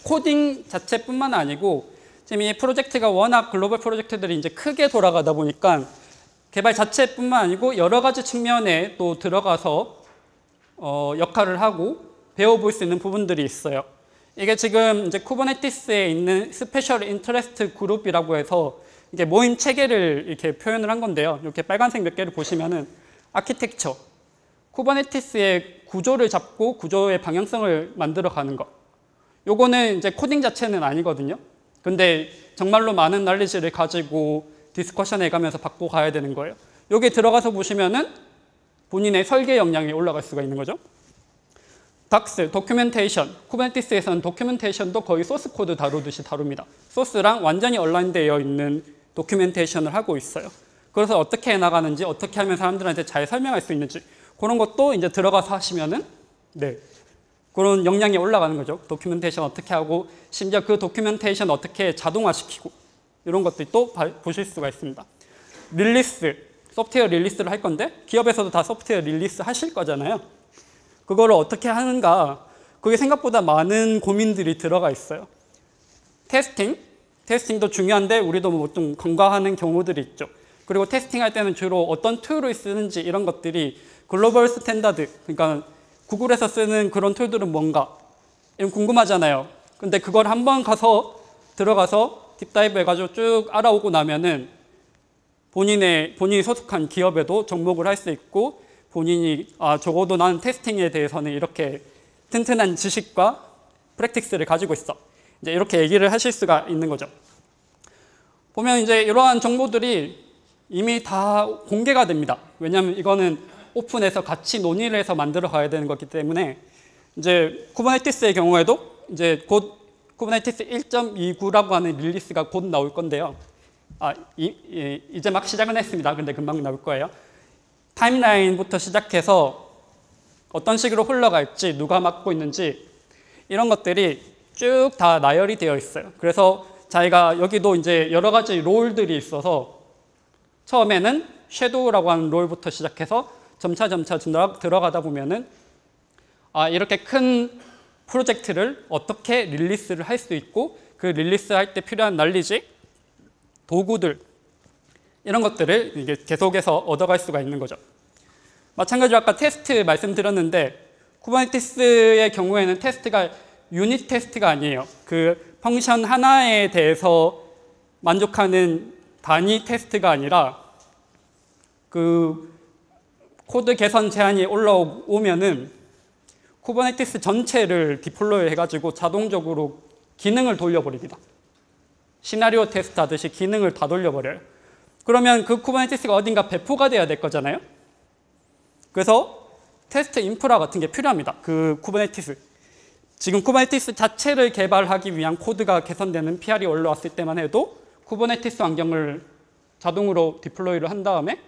코딩 자체뿐만 아니고 지금 이 프로젝트가 워낙 글로벌 프로젝트들이 이제 크게 돌아가다 보니까 개발 자체뿐만 아니고 여러 가지 측면에 또 들어가서 역할을 하고 배워볼 수 있는 부분들이 있어요. 이게 지금 이제 쿠버네티스에 있는 스페셜 인터레스트 그룹이라고 해서 이게 모임 체계를 이렇게 표현을 한 건데요. 이렇게 빨간색 몇 개를 보시면은 아키텍처, 쿠버네티스의 구조를 잡고 구조의 방향성을 만들어 가는 것. 요거는 이제 코딩 자체는 아니거든요. 근데 정말로 많은 날리지를 가지고 디스커션에 가면서 받고 가야 되는 거예요. 여기 들어가서 보시면은 본인의 설계 역량이 올라갈 수가 있는 거죠. 닥스, 도큐멘테이션. 쿠버네티스에서는 도큐멘테이션도 거의 소스 코드 다루듯이 다룹니다. 소스랑 완전히 얼라인되어 있는 도큐멘테이션을 하고 있어요. 그래서 어떻게 해나가는지, 어떻게 하면 사람들한테 잘 설명할 수 있는지 그런 것도 이제 들어가서 하시면은 그런 역량이 올라가는 거죠. 도큐멘테이션 어떻게 하고 심지어 그 도큐멘테이션 어떻게 자동화시키고 이런 것들이 또 보실 수가 있습니다. 릴리스, 소프트웨어 릴리스를 할 건데 기업에서도 다 소프트웨어 릴리스 하실 거잖아요. 그거를 어떻게 하는가 그게 생각보다 많은 고민들이 들어가 있어요. 테스팅도 중요한데 우리도 뭐 좀 간과하는 경우들이 있죠. 그리고 테스팅할 때는 주로 어떤 툴을 쓰는지 이런 것들이 글로벌 스탠다드, 그러니까 구글에서 쓰는 그런 툴들은 뭔가 이런 궁금하잖아요. 근데 그걸 한번 들어가서 딥다이브 해가지고 쭉 알아오고 나면은 본인이 소속한 기업에도 접목을 할 수 있고 본인이 적어도 나는 테스팅에 대해서는 이렇게 튼튼한 지식과 프랙티스를 가지고 있어. 이제 이렇게 얘기를 하실 수가 있는 거죠. 보면 이제 이러한 정보들이 이미 다 공개가 됩니다. 왜냐하면 이거는 오픈해서 같이 논의를 해서 만들어 가야 되는 거기 때문에 이제 쿠버네티스의 경우에도 이제 곧 쿠버네티스 1.29라고 하는 릴리스가 곧 나올 건데요. 이제 막 시작은 했습니다. 근데 금방 나올 거예요. 타임라인부터 시작해서 어떤 식으로 흘러갈지, 누가 맡고 있는지 이런 것들이 쭉 다 나열이 되어 있어요. 그래서 자기가 여기도 이제 여러 가지 롤들이 있어서 처음에는 섀도우라고 하는 롤부터 시작해서 점차 들어가다 보면은 이렇게 큰 프로젝트를 어떻게 릴리스를 할 수 있고 그 릴리스 할 때 필요한 날리지, 도구들 이런 것들을 이게 계속해서 얻어갈 수가 있는 거죠. 마찬가지로 아까 테스트 말씀드렸는데 쿠버네티스의 경우에는 테스트가 유닛 테스트가 아니에요. 그 펑션 하나에 대해서 만족하는 단위 테스트가 아니라 그 코드 개선 제한이 올라오면은 쿠버네티스 전체를 디플로이 해가지고 자동적으로 기능을 돌려버립니다. 시나리오 테스트 하듯이 기능을 다 돌려버려요. 그러면 그 쿠버네티스가 어딘가 배포가 돼야 될 거잖아요. 그래서 테스트 인프라 같은 게 필요합니다. 그 쿠버네티스. 지금 쿠버네티스 자체를 개발하기 위한 코드가 개선되는 PR이 올라왔을 때만 해도 쿠버네티스 환경을 자동으로 디플로이를 한 다음에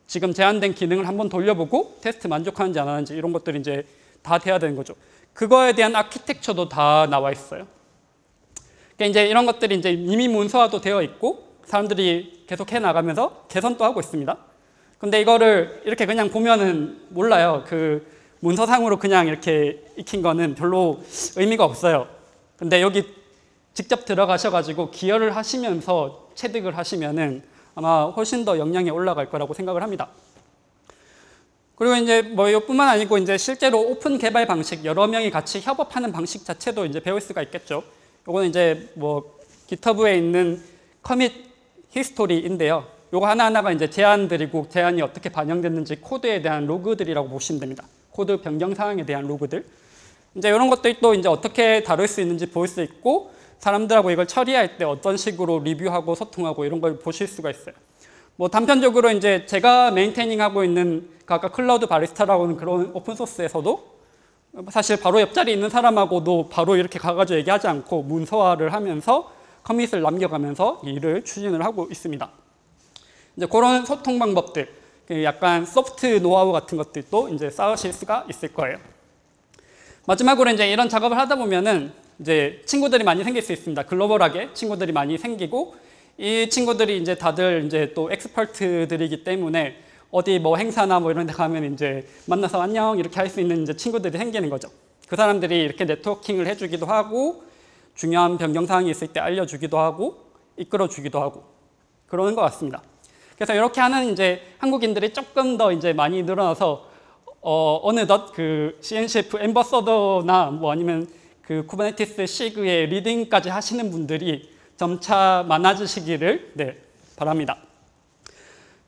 지금 제한된 기능을 한번 돌려보고 테스트 만족하는지 안 하는지 이런 것들이 이제 다 돼야 되는 거죠. 그거에 대한 아키텍처도 다 나와 있어요. 그러니까 이제 이런 것들이 이제 이미 문서화도 되어 있고 사람들이 계속 해 나가면서 개선도 하고 있습니다. 근데 이거를 이렇게 그냥 보면은 몰라요. 그 문서상으로 그냥 이렇게 익힌 거는 별로 의미가 없어요. 근데 여기 직접 들어가셔가지고 기여를 하시면서 체득을 하시면은 아마 훨씬 더 역량이 올라갈 거라고 생각을 합니다. 그리고 이제 뭐 이것뿐만 아니고 이제 실제로 오픈 개발 방식, 여러 명이 같이 협업하는 방식 자체도 이제 배울 수가 있겠죠. 이거는 이제 뭐 GitHub에 있는 커밋 히스토리인데요. 요거 하나하나가 이제 제안들이고 제안이 어떻게 반영됐는지 코드에 대한 로그들이라고 보시면 됩니다. 코드 변경 사항에 대한 로그들. 이제 이런 것들이 또 이제 어떻게 다룰 수 있는지 볼 수 있고 사람들하고 이걸 처리할 때 어떤 식으로 리뷰하고 소통하고 이런 걸 보실 수가 있어요. 뭐 단편적으로 이제 제가 메인테이닝하고 있는 아까 클라우드 바리스타라고 하는 그런 오픈 소스에서도 사실 바로 옆자리에 있는 사람하고도 바로 이렇게 가가지고 얘기하지 않고 문서화를 하면서 커밋을 남겨가면서 일을 추진을 하고 있습니다. 이제 그런 소통 방법들, 약간 소프트 노하우 같은 것들도 이제 쌓으실 수가 있을 거예요. 마지막으로 이제 이런 작업을 하다 보면은 이제 친구들이 많이 생길 수 있습니다. 글로벌하게 친구들이 많이 생기고 이 친구들이 이제 다들 이제 또 엑스퍼트들이기 때문에 어디 뭐 행사나 뭐 이런 데 가면 이제 만나서 안녕 이렇게 할 수 있는 이제 친구들이 생기는 거죠. 그 사람들이 이렇게 네트워킹을 해주기도 하고 중요한 변경 사항이 있을 때 알려주기도 하고 이끌어주기도 하고 그러는 것 같습니다. 그래서 이렇게 하는 이제 한국인들이 조금 더 이제 많이 늘어나서 어느덧 그 CNCF 앰버서더나 뭐 아니면 그 쿠버네티스 시그의 리딩까지 하시는 분들이 점차 많아지시기를 바랍니다.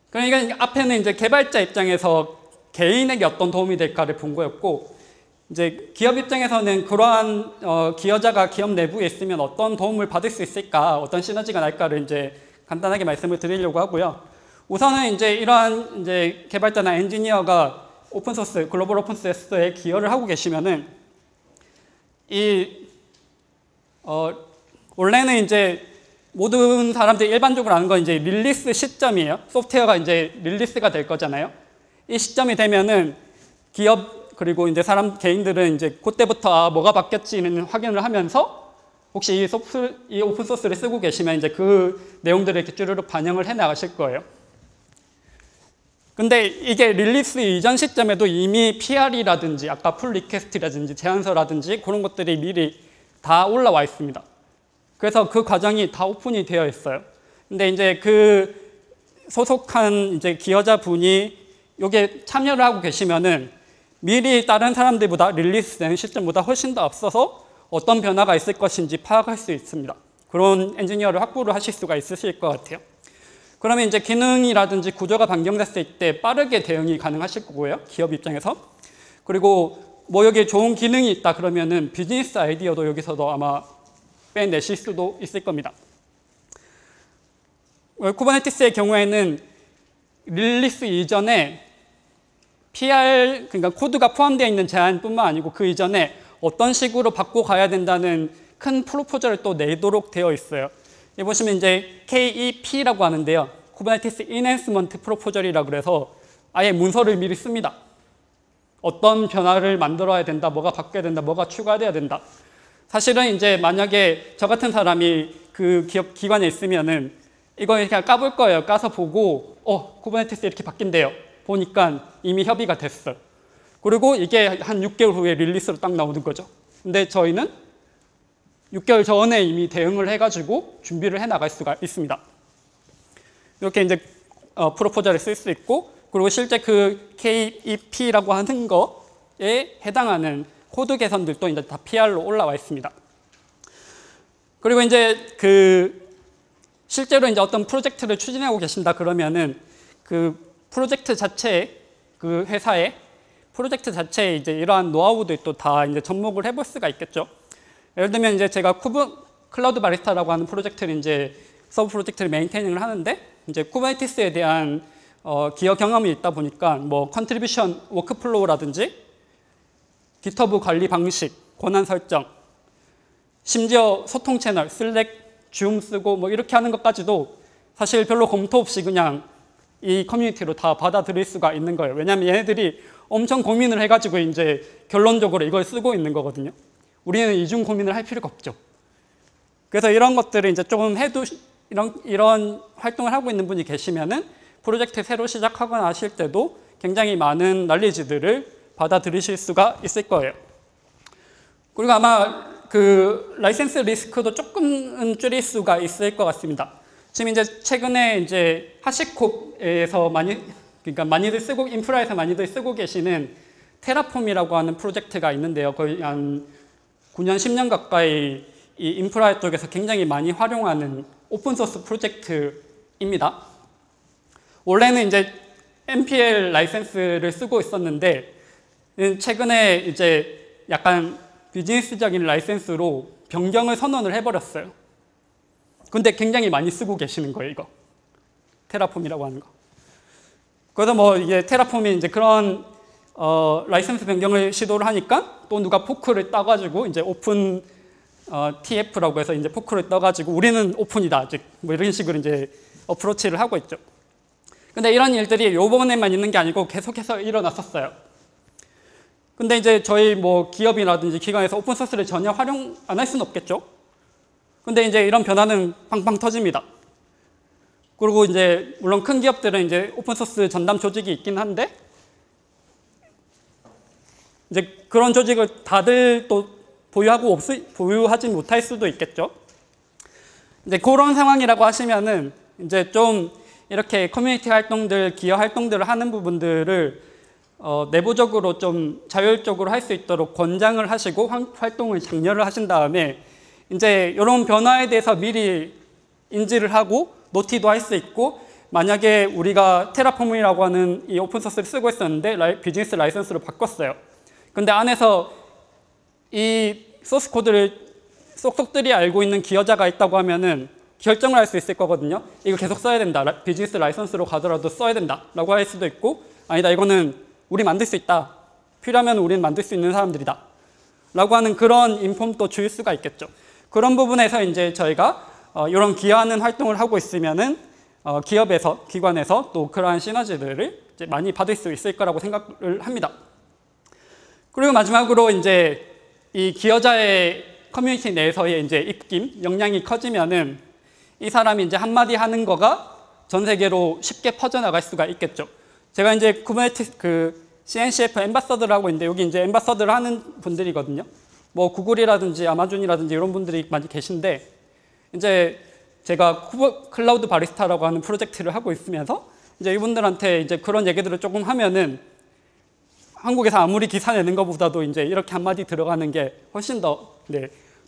그러니까 앞에는 이제 개발자 입장에서 개인에게 어떤 도움이 될까를 본 거였고, 이제 기업 입장에서는 그러한 기여자가 기업 내부에 있으면 어떤 도움을 받을 수 있을까, 어떤 시너지가 날까를 이제 간단하게 말씀을 드리려고 하고요. 우선은 이제 이러한 이제 개발자나 엔지니어가 오픈소스, 글로벌 오픈소스에 기여를 하고 계시면은 원래는 이제 모든 사람들이 일반적으로 아는 건 이제 릴리스 시점이에요. 소프트웨어가 이제 릴리스가 될 거잖아요. 이 시점이 되면은 기업 그리고 이제 개인들은 이제 그때부터 뭐가 바뀌었지는 확인을 하면서 혹시 이 오픈소스를 쓰고 계시면 이제 그 내용들을 이렇게 쭈르륵 반영을 해 나가실 거예요. 근데 이게 릴리스 이전 시점에도 이미 PR이라든지 아까 풀 리퀘스트라든지 제안서라든지 그런 것들이 미리 다 올라와 있습니다. 그래서 그 과정이 다 오픈이 되어 있어요. 근데 이제 그 소속한 이제 기여자분이 여기에 참여를 하고 계시면은 미리 다른 사람들보다 릴리스 되는 시점보다 훨씬 더 앞서서 어떤 변화가 있을 것인지 파악할 수 있습니다. 그런 엔지니어를 확보를 하실 수가 있으실 것 같아요. 그러면 이제 기능이라든지 구조가 변경됐을 때 빠르게 대응이 가능하실 거고요. 기업 입장에서. 그리고 뭐 여기에 좋은 기능이 있다 그러면은 비즈니스 아이디어도 여기서도 아마 빼내실 수도 있을 겁니다. 쿠버네티스의 경우에는 릴리스 이전에 PR, 그러니까 코드가 포함되어 있는 제안뿐만 아니고 그 이전에 어떤 식으로 바꿔 가야 된다는 큰 프로포저를 또 내도록 되어 있어요. 여기 보시면 이제 KEP라고 하는데요. Kubernetes Enhancement Proposal이라고 그래서 아예 문서를 미리 씁니다. 어떤 변화를 만들어야 된다, 뭐가 바뀌어야 된다, 뭐가 추가돼야 된다. 사실은 이제 만약에 저 같은 사람이 그 기관에 있으면은 이거 그냥 까볼 거예요. 까서 보고 쿠버네티스 이렇게 바뀐대요. 보니까 이미 협의가 됐어. 그리고 이게 한 6개월 후에 릴리스로 딱 나오는 거죠. 근데 저희는 6개월 전에 이미 대응을 해가지고 준비를 해나갈 수가 있습니다. 이렇게 이제 프로포저를 쓸 수 있고, 그리고 실제 그 KEP라고 하는 거에 해당하는 코드 개선들도 이제 다 PR로 올라와 있습니다. 그리고 이제 실제로 이제 어떤 프로젝트를 추진하고 계신다 그러면은 그 프로젝트 자체에 그 회사의 프로젝트 자체에 이제 이러한 노하우들도 다 이제 접목을 해볼 수가 있겠죠. 예를 들면 이제 제가 클라우드 바리스타라고 하는 프로젝트를 이제 서브 프로젝트를 메인테이닝을 하는데 이제 쿠버네티스에 대한 기여 경험이 있다 보니까 뭐 컨트리뷰션 워크플로우라든지 GitHub 관리 방식, 권한 설정, 심지어 소통 채널, 슬랙, 줌 쓰고 뭐 이렇게 하는 것까지도 사실 별로 검토 없이 그냥 이 커뮤니티로 다 받아들일 수가 있는 거예요. 왜냐하면 얘네들이 엄청 고민을 해가지고 이제 결론적으로 이걸 쓰고 있는 거거든요. 우리는 이중 고민을 할 필요가 없죠. 그래서 이런 것들을 이제 조금 이런 활동을 하고 있는 분이 계시면은 프로젝트 새로 시작하거나 하실 때도 굉장히 많은 날리지들을 받아들이실 수가 있을 거예요. 그리고 아마 그 라이센스 리스크도 조금은 줄일 수가 있을 것 같습니다. 지금 이제 최근에 이제 하시콥에서 그러니까 많이들 쓰고 인프라에서 많이들 쓰고 계시는 테라폼이라고 하는 프로젝트가 있는데요. 거의 한 9년, 10년 가까이 이 인프라 쪽에서 굉장히 많이 활용하는 오픈소스 프로젝트입니다. 원래는 이제 MPL 라이센스를 쓰고 있었는데 최근에 이제 약간 비즈니스적인 라이센스로 변경을 선언을 해버렸어요. 근데 굉장히 많이 쓰고 계시는 거예요, 이거. 테라폼이라고 하는 거. 그래서 뭐 이게 테라폼이 이제 그런 라이센스 변경을 시도를 하니까 또 누가 포크를 따가지고 이제 오픈 TF라고 해서 이제 포크를 떠가지고 우리는 오픈이다 아직 뭐 이런 식으로 이제 어프로치를 하고 있죠. 근데 이런 일들이 요번에만 있는 게 아니고 계속해서 일어났었어요. 근데 이제 저희 뭐 기업이라든지 기관에서 오픈소스를 전혀 활용 안 할 수는 없겠죠. 근데 이제 이런 변화는 팡팡 터집니다. 그리고 이제 물론 큰 기업들은 이제 오픈소스 전담 조직이 있긴 한데 이제 그런 조직을 다들 또 보유하지 못할 수도 있겠죠. 이제 그런 상황이라고 하시면은 이제 좀 이렇게 커뮤니티 활동들, 기여 활동들을 하는 부분들을 내부적으로 좀 자율적으로 할 수 있도록 권장을 하시고 활동을 장려를 하신 다음에 이제 이런 변화에 대해서 미리 인지를 하고 노티도 할 수 있고 만약에 우리가 테라폼이라고 하는 이 오픈소스를 쓰고 있었는데 비즈니스 라이선스로 바꿨어요. 근데 안에서 이 소스 코드를 쏙쏙들이 알고 있는 기여자가 있다고 하면은 결정을 할 수 있을 거거든요. 이거 계속 써야 된다. 비즈니스 라이선스로 가더라도 써야 된다. 라고 할 수도 있고 아니다. 이거는 우리 만들 수 있다. 필요하면 우리는 만들 수 있는 사람들이다. 라고 하는 그런 인폼도 줄 수가 있겠죠. 그런 부분에서 이제 저희가 이런 기여하는 활동을 하고 있으면은 기업에서, 기관에서 또 그러한 시너지들을 이제 많이 받을 수 있을 거라고 생각을 합니다. 그리고 마지막으로 이제 이 기여자의 커뮤니티 내에서의 이제 입김, 역량이 커지면은 이 사람이 이제 한마디 하는 거가 전 세계로 쉽게 퍼져나갈 수가 있겠죠. 제가 이제 쿠버네티스 CNCF 엠바서더라고 있는데 여기 이제 엠바서더를 하는 분들이거든요. 뭐 구글이라든지 아마존이라든지 이런 분들이 많이 계신데 이제 제가 클라우드 바리스타라고 하는 프로젝트를 하고 있으면서 이제 이분들한테 이제 그런 얘기들을 조금 하면은 한국에서 아무리 기사 내는 것보다도 이제 이렇게 한마디 들어가는 게 훨씬 더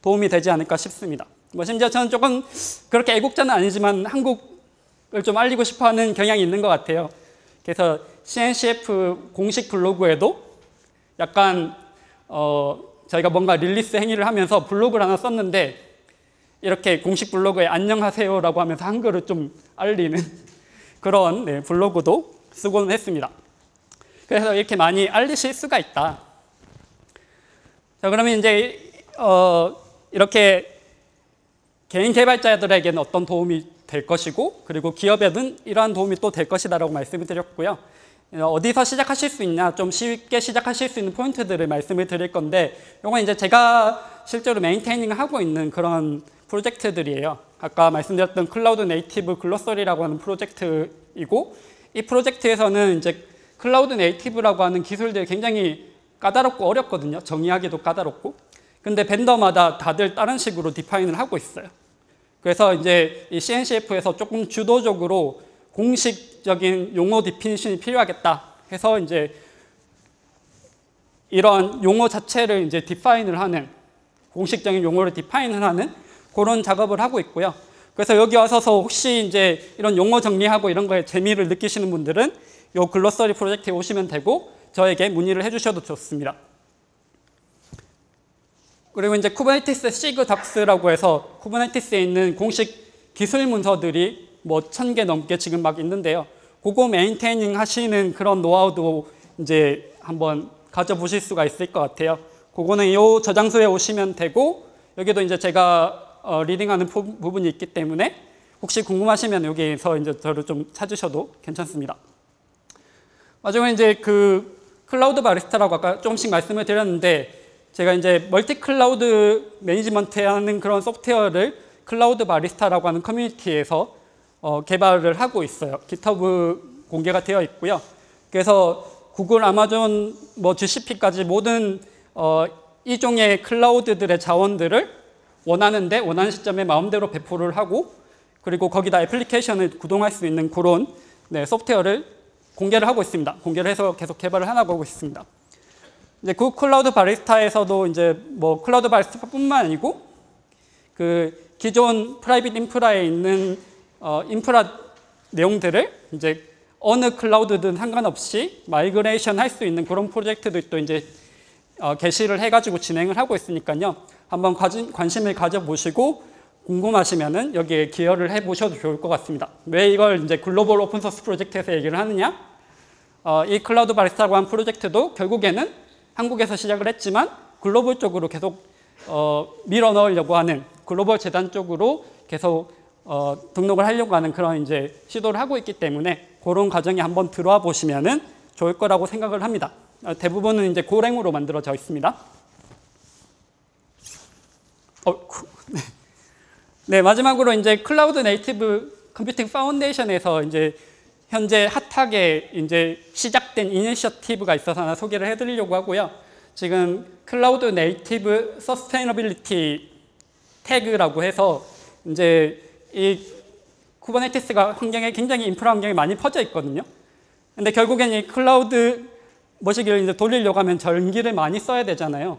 도움이 되지 않을까 싶습니다. 뭐 심지어 저는 조금 그렇게 애국자는 아니지만 한국을 좀 알리고 싶어 하는 경향이 있는 것 같아요. 그래서 CNCF 공식 블로그에도 약간 저희가 뭔가 릴리스 행위를 하면서 블로그를 하나 썼는데 이렇게 공식 블로그에 안녕하세요라고 하면서 한글을 좀 알리는 그런 블로그도 쓰곤 했습니다. 그래서 이렇게 많이 알리실 수가 있다. 자, 그러면 이제 이렇게 개인 개발자들에게는 어떤 도움이 될 것이고 그리고 기업에는 이러한 도움이 또 될 것이다라고 말씀을 드렸고요. 어디서 시작하실 수 있냐, 좀 쉽게 시작하실 수 있는 포인트들을 말씀을 드릴 건데 이건 이제 제가 실제로 메인테이닝 하고 있는 그런 프로젝트들이에요. 아까 말씀드렸던 클라우드 네이티브 글로서리라고 하는 프로젝트이고 이 프로젝트에서는 이제 클라우드 네이티브라고 하는 기술들이 굉장히 까다롭고 어렵거든요. 정의하기도 까다롭고. 근데 벤더마다 다들 다른 식으로 디파인을 하고 있어요. 그래서 이제 이 CNCF에서 조금 주도적으로 공식적인 용어 디피니션이 필요하겠다 해서 이제 이런 용어 자체를 이제 디파인을 하는 공식적인 용어를 디파인을 하는 그런 작업을 하고 있고요. 그래서 여기 와서서 혹시 이제 이런 용어 정리하고 이런 거에 재미를 느끼시는 분들은 이 글로서리 프로젝트에 오시면 되고 저에게 문의를 해주셔도 좋습니다. 그리고 이제 쿠버네티스 시그 닥스라고 해서 쿠버네티스에 있는 공식 기술 문서들이 뭐 1000개 넘게 지금 막 있는데요. 그거 메인테이닝 하시는 그런 노하우도 이제 한번 가져보실 수가 있을 것 같아요. 그거는 이 저장소에 오시면 되고 여기도 이제 제가 리딩하는 부분이 있기 때문에 혹시 궁금하시면 여기에서 이제 저를 좀 찾으셔도 괜찮습니다. 마지막에 이제 클라우드 바리스타라고 아까 조금씩 말씀을 드렸는데 제가 이제 멀티 클라우드 매니지먼트 하는 그런 소프트웨어를 클라우드 바리스타라고 하는 커뮤니티에서 개발을 하고 있어요. GitHub 공개가 되어 있고요. 그래서 구글, 아마존, 뭐 GCP까지 모든 이 종의 클라우드들의 자원들을 원하는 시점에 마음대로 배포를 하고 그리고 거기다 애플리케이션을 구동할 수 있는 그런 소프트웨어를 공개를 하고 있습니다. 공개를 해서 계속 개발을 해나가고 있습니다. 이제 그 클라우드 바리스타에서도 이제 뭐 클라우드 바리스타뿐만 아니고 그 기존 프라이빗 인프라에 있는 인프라 내용들을 이제 어느 클라우드든 상관없이 마이그레이션 할 수 있는 그런 프로젝트도 또 이제 게시를 해가지고 진행을 하고 있으니까요. 한번 관심을 가져보시고 궁금하시면은 여기에 기여를 해보셔도 좋을 것 같습니다. 왜 이걸 이제 글로벌 오픈소스 프로젝트에서 얘기를 하느냐? 이 클라우드 바리스타라고 한 프로젝트도 결국에는 한국에서 시작을 했지만 글로벌 쪽으로 계속 밀어 넣으려고 하는 글로벌 재단 쪽으로 계속 등록을 하려고 하는 그런 이제 시도를 하고 있기 때문에 그런 과정에 한번 들어와 보시면은 좋을 거라고 생각을 합니다. 대부분은 이제 고랭으로 만들어져 있습니다. 네, 마지막으로 이제 클라우드 네이티브 컴퓨팅 파운데이션에서 이제 현재 핫하게 이제 시작된 이니셔티브가 있어서 하나 소개를 해드리려고 하고요. 지금 클라우드 네이티브 서스테이너빌리티 태그라고 해서 이제 이 쿠버네티스가 환경에 굉장히 인프라 환경에 많이 퍼져 있거든요. 근데 결국엔 이 클라우드 모시기를 이제 돌리려고 하면 전기를 많이 써야 되잖아요.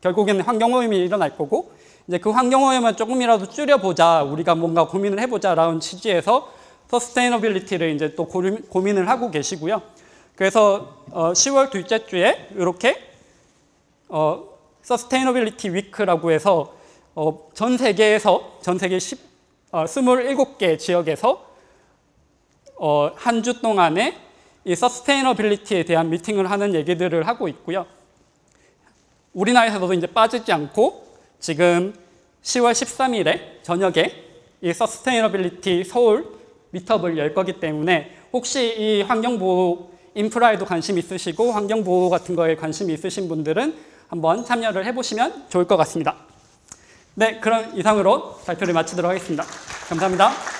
결국에는 환경 오염이 일어날 거고, 이제 그 환경 오염을 조금이라도 줄여보자, 우리가 뭔가 고민을 해보자라는 취지에서 서스테이너빌리티를 이제 또 고민을 하고 계시고요. 그래서 10월 둘째 주에 이렇게 서스테이너빌리티 위크라고 해서 전 세계 27개 지역에서 한 주 동안에 이 서스테이너빌리티에 대한 미팅을 하는 얘기들을 하고 있고요. 우리나라에서도 이제 빠지지 않고 지금 10월 13일에 저녁에 이 서스테이너빌리티 서울 미트업을 열 거기 때문에 혹시 이 환경보호 인프라에도 관심 있으시고 환경보호 같은 거에 관심이 있으신 분들은 한번 참여를 해보시면 좋을 것 같습니다. 네, 그럼 이상으로 발표를 마치도록 하겠습니다. 감사합니다.